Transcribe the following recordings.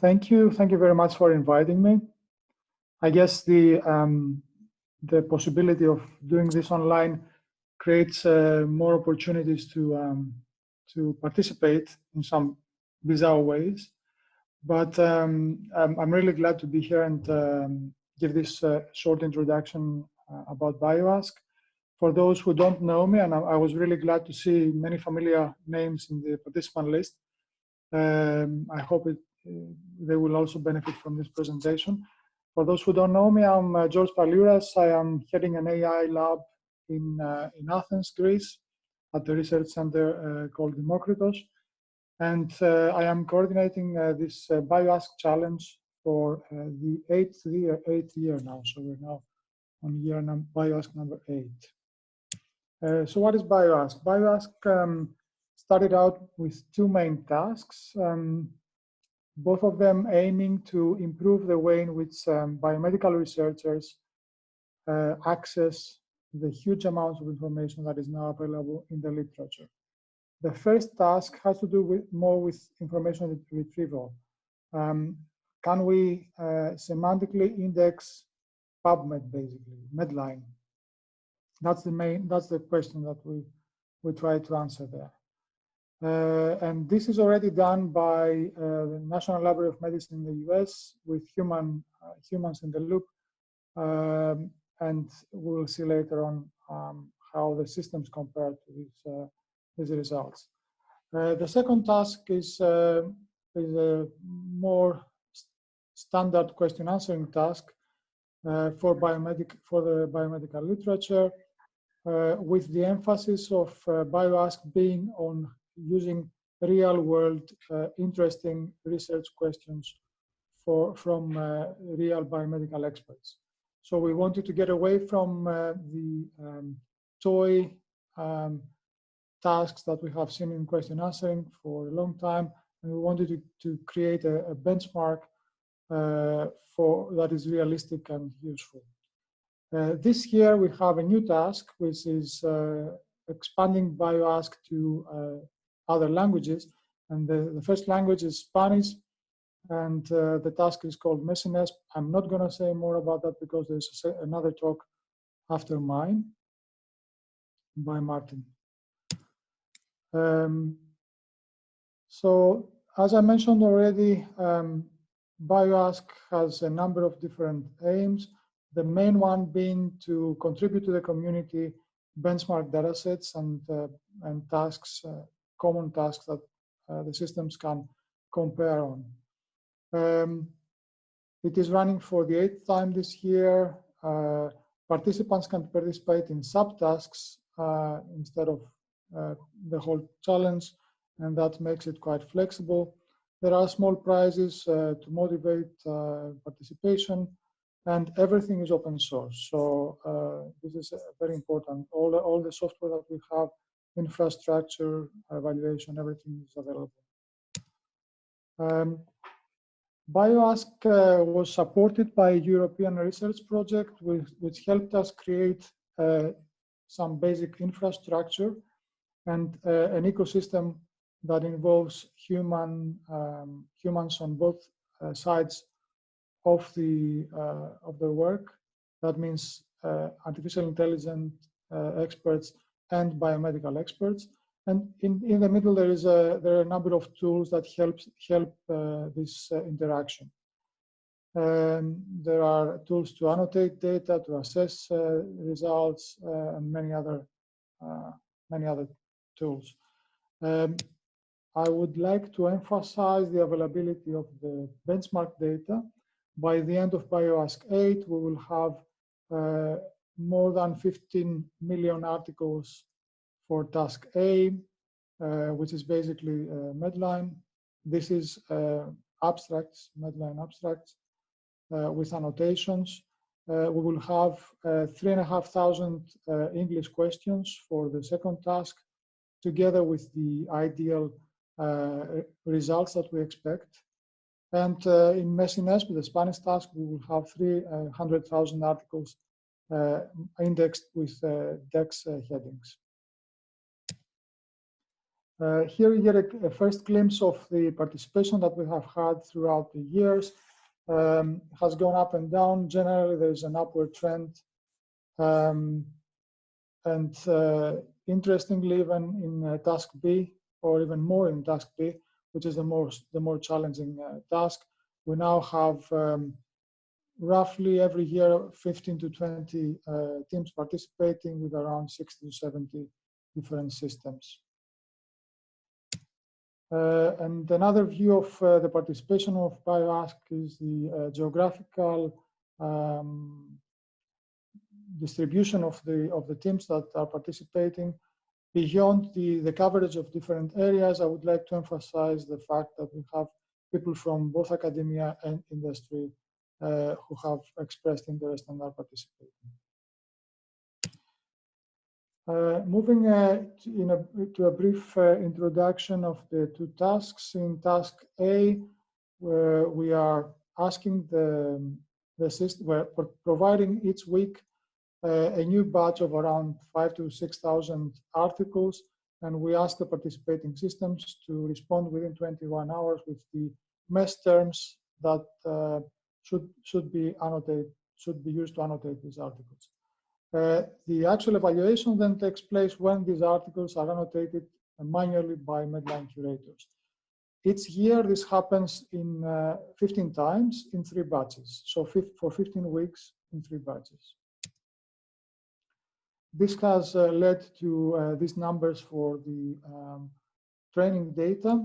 Thank you very much for inviting me. I guess the possibility of doing this online creates more opportunities to participate in some bizarre ways. But I'm really glad to be here and give this short introduction about BioASQ. For those who don't know me, and I was really glad to see many familiar names in the participant list. I hope they will also benefit from this presentation. For those who don't know me, I'm George Paliouras. I am heading an AI lab in Athens, Greece, at the research center called Demokritos. And I am coordinating this BioASQ challenge for the eighth year now. So we're now on BioASQ number 8. So what is BioASQ? BioASQ started out with two main tasks, both of them aiming to improve the way in which biomedical researchers access the huge amounts of information that is now available in the literature. The first task has to do more with information retrieval. Can we semantically index PubMed, basically, MEDLINE? That's the question that we try to answer there. And this is already done by the National Library of Medicine in the US with humans in the loop. And we'll see later on how the systems compare to these results. The second task is a more standard question answering task for the biomedical literature, with the emphasis of BioASQ being on using real-world interesting research questions from real biomedical experts. So we wanted to get away from the toy tasks that we have seen in question answering for a long time, and we wanted to create a benchmark that is realistic and useful. This year we have a new task, which is expanding BioASQ to other languages, and the first language is Spanish, and the task is called MEDLINE. I'm not going to say more about that because there's another talk after mine by Martin. So as I mentioned already, BioASQ has a number of different aims. The main one being to contribute to the community benchmark datasets and tasks, common tasks that the systems can compare on. It is running for the 8th time this year. Participants can participate in subtasks instead of the whole challenge, and that makes it quite flexible. There are small prizes to motivate participation, and everything is open source. So this is very important. All the software that we have, infrastructure, evaluation, everything is available. BioASQ was supported by a European research project which helped us create some basic infrastructure and an ecosystem that involves humans on both sides of the work. That means artificial intelligence experts and biomedical experts. And in the middle, there are a number of tools that help this interaction. There are tools to annotate data, to assess results, and many other tools. I would like to emphasize the availability of the benchmark data. By the end of BioASQ 8, we will have more than 15 million articles for task A, which is basically MEDLINE. This is abstracts, MEDLINE abstracts, with annotations. We will have 3,500 English questions for the second task, together with the ideal results that we expect. And in MEDLINE, with the Spanish task, we will have 300,000 articles indexed with DEX headings. Here you get a first glimpse of the participation that we have had throughout the years. It has gone up and down. Generally, there's an upward trend. Interestingly, even in task B, or even more in task B, which is the more challenging task, we now have roughly every year 15 to 20 teams participating with around 60 to 70 different systems. And another view of the participation of BioASQ is the geographical distribution of the teams that are participating. Beyond the coverage of different areas, I would like to emphasize the fact that we have people from both academia and industry who have expressed interest and are participating. Moving to a brief introduction of the two tasks. In task A, where we are asking the system, we're providing each week a new batch of around 5,000 to 6,000 articles, and we ask the participating systems to respond within 21 hours with the MES terms that should be used to annotate these articles. The actual evaluation then takes place when these articles are annotated manually by MEDLINE curators. Each year, this happens in 15 times in 3 batches, so for 15 weeks in 3 batches. This has led to these numbers for the training data,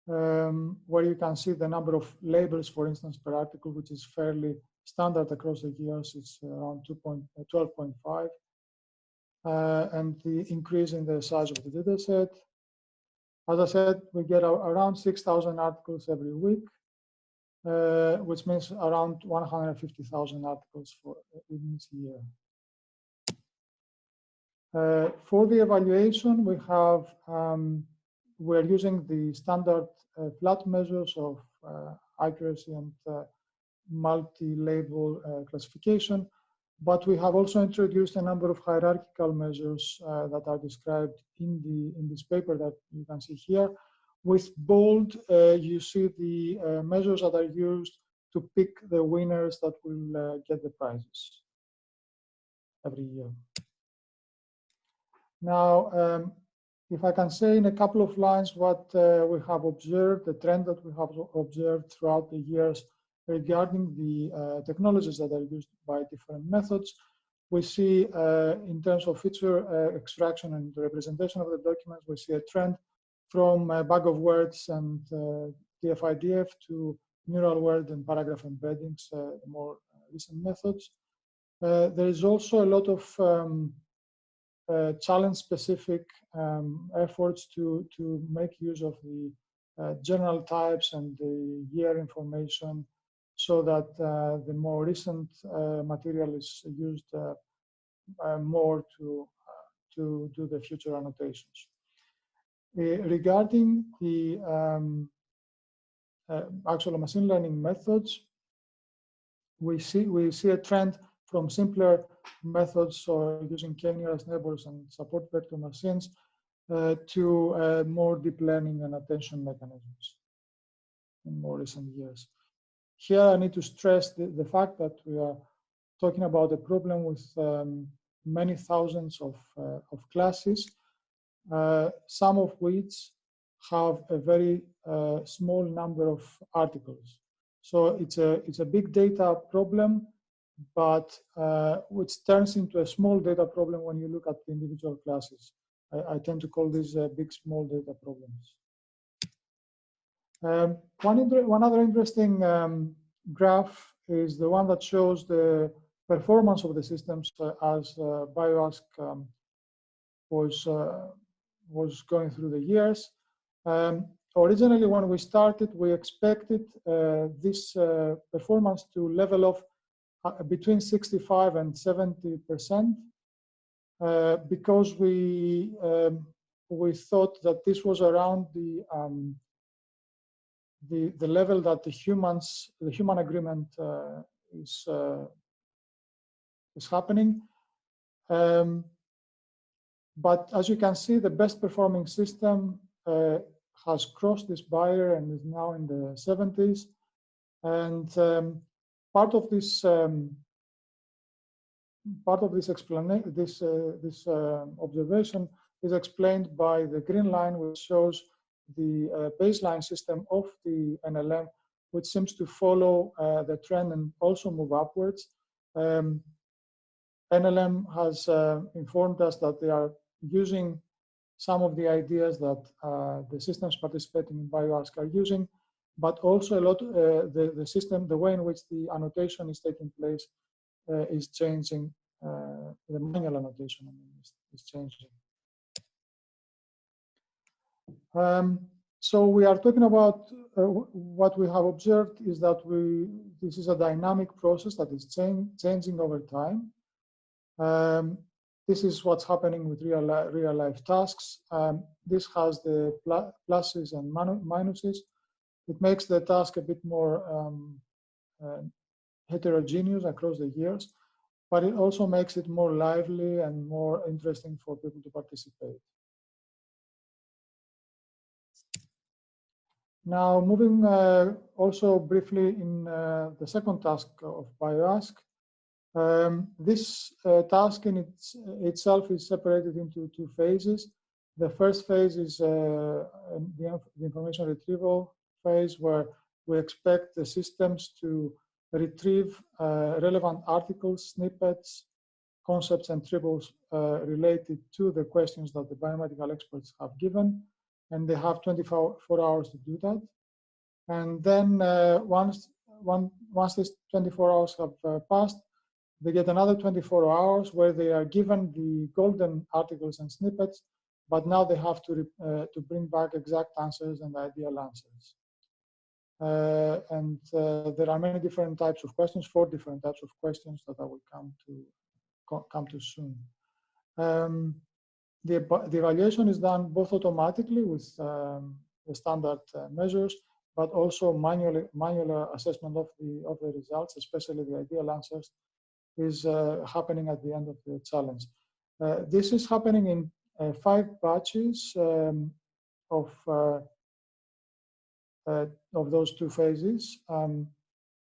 where you can see the number of labels, for instance, per article, which is fairly standard across the years. It's around 12.5, and the increase in the size of the data set. As I said, we get around 6,000 articles every week, which means around 150,000 articles in each year. For the evaluation, we're using the standard flat measures of accuracy and multi-label classification, but we have also introduced a number of hierarchical measures that are described in this paper that you can see here. With bold, you see the measures that are used to pick the winners that will get the prizes every year. Now, if I can say in a couple of lines what we have observed, the trend that we have observed throughout the years regarding the technologies that are used by different methods, we see in terms of feature extraction and representation of the documents, we see a trend from bag of words and TF-IDF to neural word and paragraph embeddings, more recent methods. There is also a lot of challenge-specific efforts to make use of the general types and the year information, so that the more recent material is used more to do the future annotations. Regarding the actual machine learning methods, we see a trend from simpler methods, so using k-nearest neighbors and support vector machines, to more deep learning and attention mechanisms in more recent years. Here, I need to stress the fact that we are talking about a problem with many thousands of classes, some of which have a very small number of articles. So it's a big data problem, but which turns into a small data problem when you look at the individual classes. I tend to call these big small data problems. One other interesting graph is the one that shows the performance of the systems as BioASQ was going through the years. Originally, when we started, we expected this performance to level off between 65 and 70%, because we thought that this was around the level that the human agreement is happening. But as you can see, the best performing system has crossed this barrier and is now in the 70s. And part of this observation is explained by the green line, which shows the baseline system of the NLM, which seems to follow the trend and also move upwards. NLM has informed us that they are using some of the ideas that the systems participating in BioASQ are using, but also a lot the system, the way in which the annotation is taking place is changing. The manual annotation is changing. So we are talking about what we have observed is that this is a dynamic process that is changing over time. This is what's happening with real life tasks. This has the pluses and minuses. It makes the task a bit more heterogeneous across the years, but it also makes it more lively and more interesting for people to participate. Now, moving also briefly in the second task of BioASQ. This task in itself is separated into two phases. The first phase is the information retrieval phase, where we expect the systems to retrieve relevant articles, snippets, concepts, and triples related to the questions that the biomedical experts have given. And they have 24 hours to do that. And then once these 24 hours have passed, they get another 24 hours where they are given the golden articles and snippets, but now they have to bring back exact answers and ideal answers. There are many different types of questions, 4 different types of questions that I will come to soon. The evaluation is done both automatically with the standard measures, but also manual assessment of the results, especially the ideal answers, is happening at the end of the challenge. This is happening in 5 batches of those 2 phases.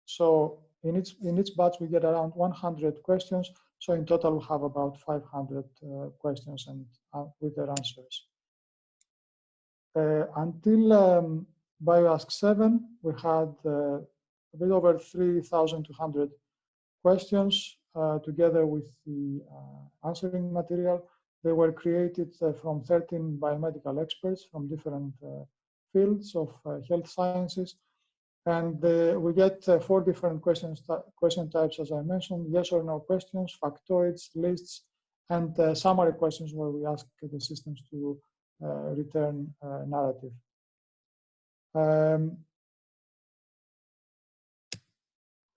So in each batch we get around 100 questions. So in total we have about 500 questions and with their answers. Until BioASQ 7, we had a bit over 3,200 questions together with the answering material. They were created from 13 biomedical experts from different fields of health sciences. And we get 4 different question types, as I mentioned: yes or no questions, factoids, lists, and summary questions where we ask the systems to return narrative.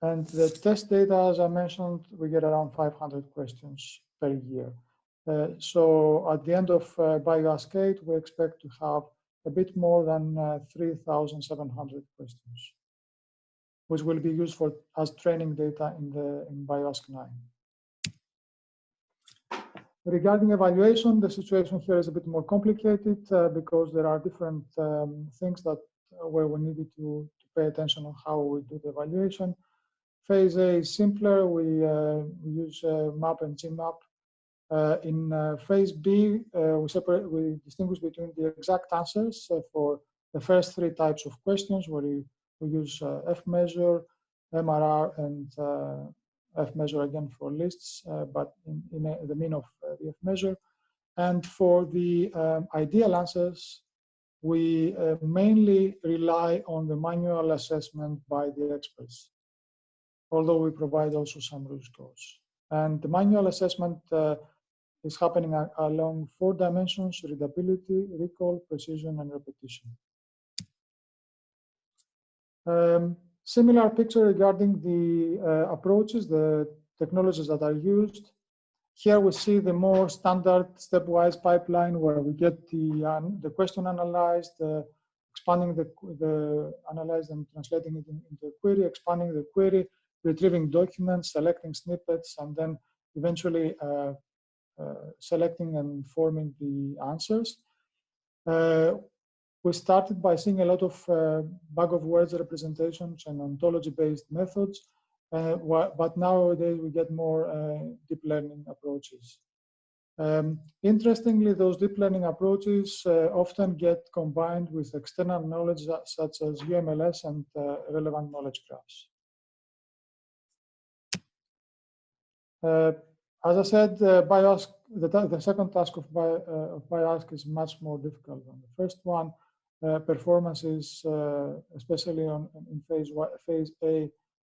And the test data, as I mentioned, we get around 500 questions per year. So at the end of BioASQ 8, we expect to have a bit more than 3,700 questions, which will be used as training data in BioASQ 9. Regarding evaluation, the situation here is a bit more complicated because there are different things where we needed to pay attention on how we do the evaluation. Phase A is simpler. We use map and GMAP. In phase B, we distinguish between the exact answers for the first 3 types of questions, where we use F-measure, MRR, and F-measure again for lists, but in the mean of the F-measure. And for the ideal answers, we mainly rely on the manual assessment by the experts, although we provide also some root scores. And the manual assessment is happening along 4 dimensions: readability, recall, precision, and repetition. Similar picture regarding the approaches, the technologies that are used. Here we see the more standard stepwise pipeline where we get the question analyzed, expanding the analyzed and translating it into a query, expanding the query, retrieving documents, selecting snippets, and then eventually selecting and forming the answers. we started by seeing a lot of bag of words representations and ontology-based methods, but nowadays we get more deep learning approaches. Interestingly, those deep learning approaches often get combined with external knowledge such as UMLS and relevant knowledge graphs. As I said, BioASQ, the second task of BioASQ is much more difficult than the first one. Performances, especially in phase A,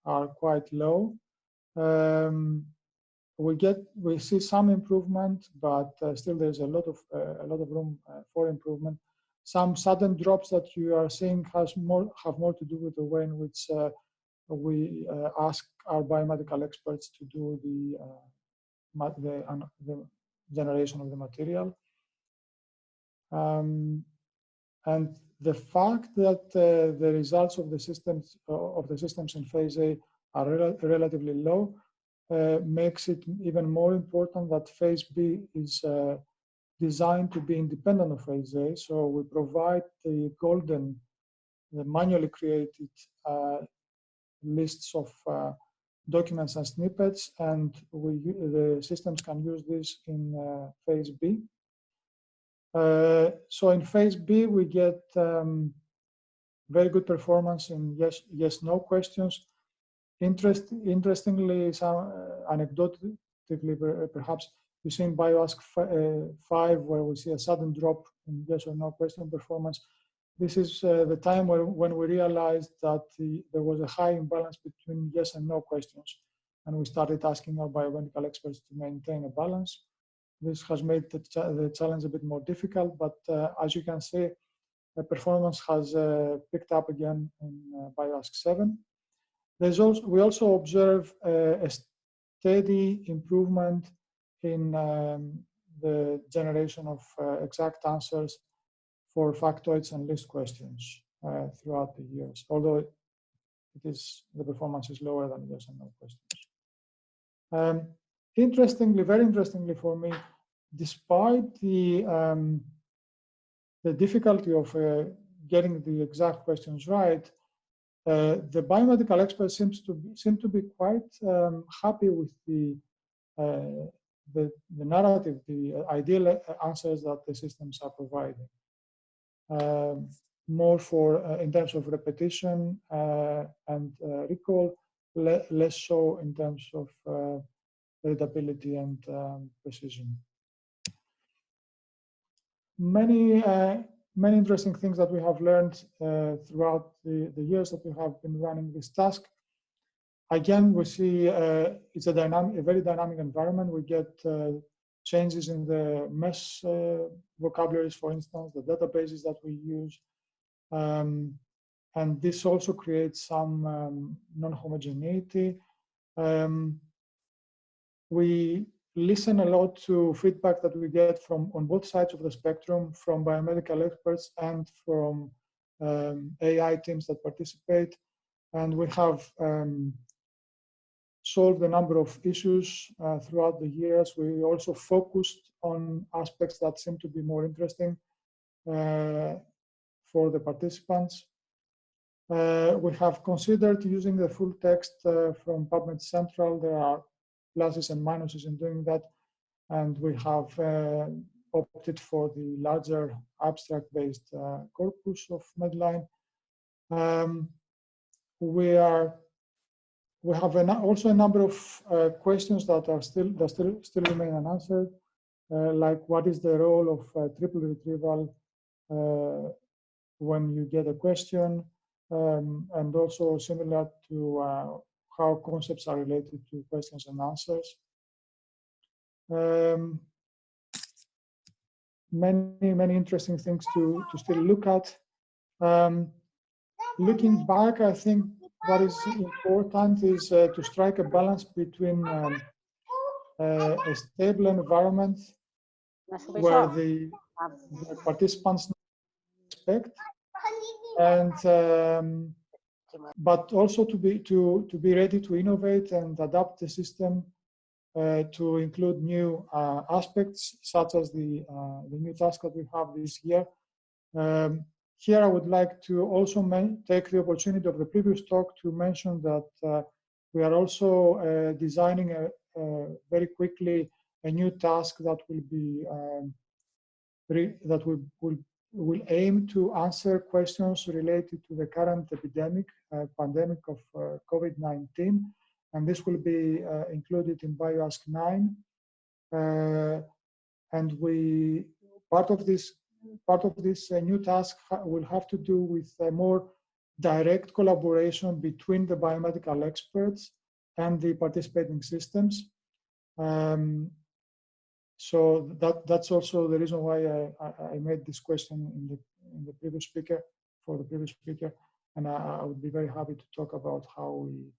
are quite low. We see some improvement, but still there's a lot of room for improvement. Some sudden drops that you are seeing have more to do with the way in which we ask our biomedical experts to do the generation of the material. And the fact that the results of the systems in phase A are relatively low makes it even more important that phase B is designed to be independent of phase A. So we provide the manually created lists of documents and snippets, and the systems can use this in phase B. So in phase B, we get very good performance in yes/no questions. Interestingly, anecdotally, perhaps you see in BioASQ 5 where we see a sudden drop in yes or no question performance. This is the time when we realized that there was a high imbalance between yes and no questions, and we started asking our biomedical experts to maintain a balance. This has made the challenge a bit more difficult, but as you can see, the performance has picked up again in BioASQ 7. We also observe a steady improvement in the generation of exact answers for factoids and list questions throughout the years, although the performance is lower than yes and no questions. Very interestingly for me, despite the difficulty of getting the exact questions right, the biomedical experts seem to be quite happy with the narrative, the ideal answers that the systems are providing. More in terms of repetition and recall, less so in terms of readability and precision. Many interesting things that we have learned throughout the years that we have been running this task. Again, we see it's a very dynamic environment. We get changes in the mesh vocabularies, for instance, the databases that we use. And this also creates some non-homogeneity. We listen a lot to feedback that we get on both sides of the spectrum, from biomedical experts and from AI teams that participate. And we have solved a number of issues throughout the years. We also focused on aspects that seem to be more interesting for the participants. We have considered using the full text from PubMed Central. There are pluses and minuses in doing that, and we have opted for the larger abstract-based corpus of MEDLINE. We have also a number of questions that still remain unanswered, like what is the role of triple retrieval when you get a question, and also similar to how concepts are related to questions and answers. Many interesting things to still look at. Looking back, I think what is important is to strike a balance between a stable environment where the participants expect, and but also to be ready to innovate and adapt the system to include new aspects, such as the new task that we have this year. here I would like to also take the opportunity of the previous talk to mention that we are also designing very quickly a new task that will be will aim to answer questions related to the current epidemic, pandemic of COVID-19, and this will be included in BioASQ 9. And part of this new task will have to do with a more direct collaboration between the biomedical experts and the participating systems. So that's also the reason why I made this question in the previous speaker, for the previous speaker, and I would be very happy to talk about how we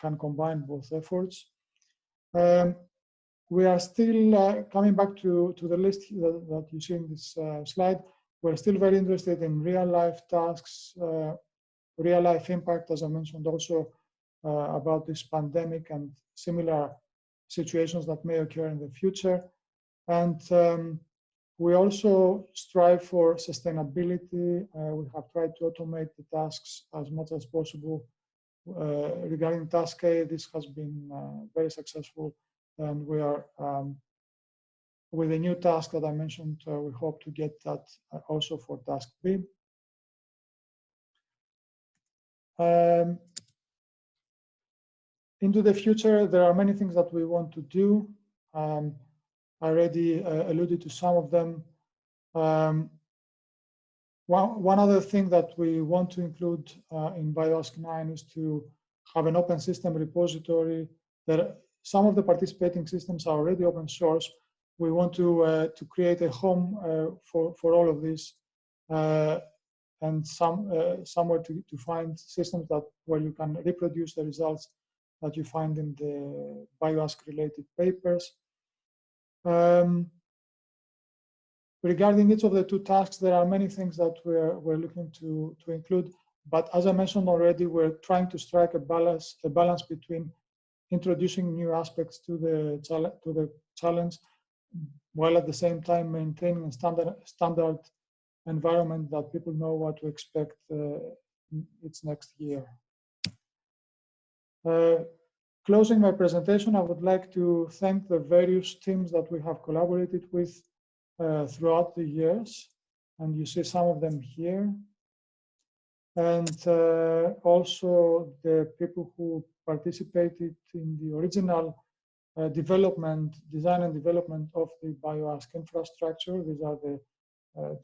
can combine both efforts. We are still coming back to the list that you see in this slide. We're still very interested in real-life tasks, real-life impact, as I mentioned also about this pandemic and similar situations that may occur in the future. And we also strive for sustainability. We have tried to automate the tasks as much as possible. Regarding task A, this has been very successful, and we are with the new task that I mentioned, we hope to get that also for task B. Into the future, there are many things that we want to do. I already alluded to some of them. One other thing that we want to include in BioASQ 9 is to have an open system repository. That some of the participating systems are already open source. We want to create a home for all of this, and somewhere to find systems where you can reproduce the results that you find in the BioASQ related papers. Regarding each of the two tasks, there are many things that we're looking to include, but as I mentioned already, we're trying to strike a balance between introducing new aspects to the challenge, while at the same time maintaining a standard environment that people know what to expect its next year. Closing my presentation, I would like to thank the various teams that we have collaborated with throughout the years, and you see some of them here. And also the people who participated in the original design and development of the BioASQ infrastructure. These are the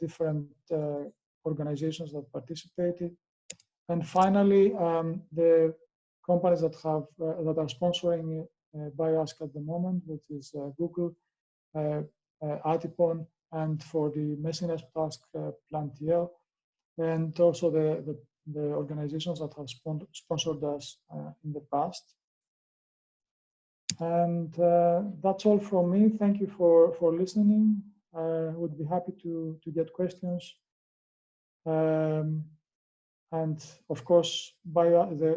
different organizations that participated. And finally, the companies that are sponsoring BioASQ at the moment, which is Google, Atipon, and for the messiness task, Plantiel, and also the organizations that have sponsored us in the past. And that's all from me. Thank you for listening. I would be happy to get questions. And of course, the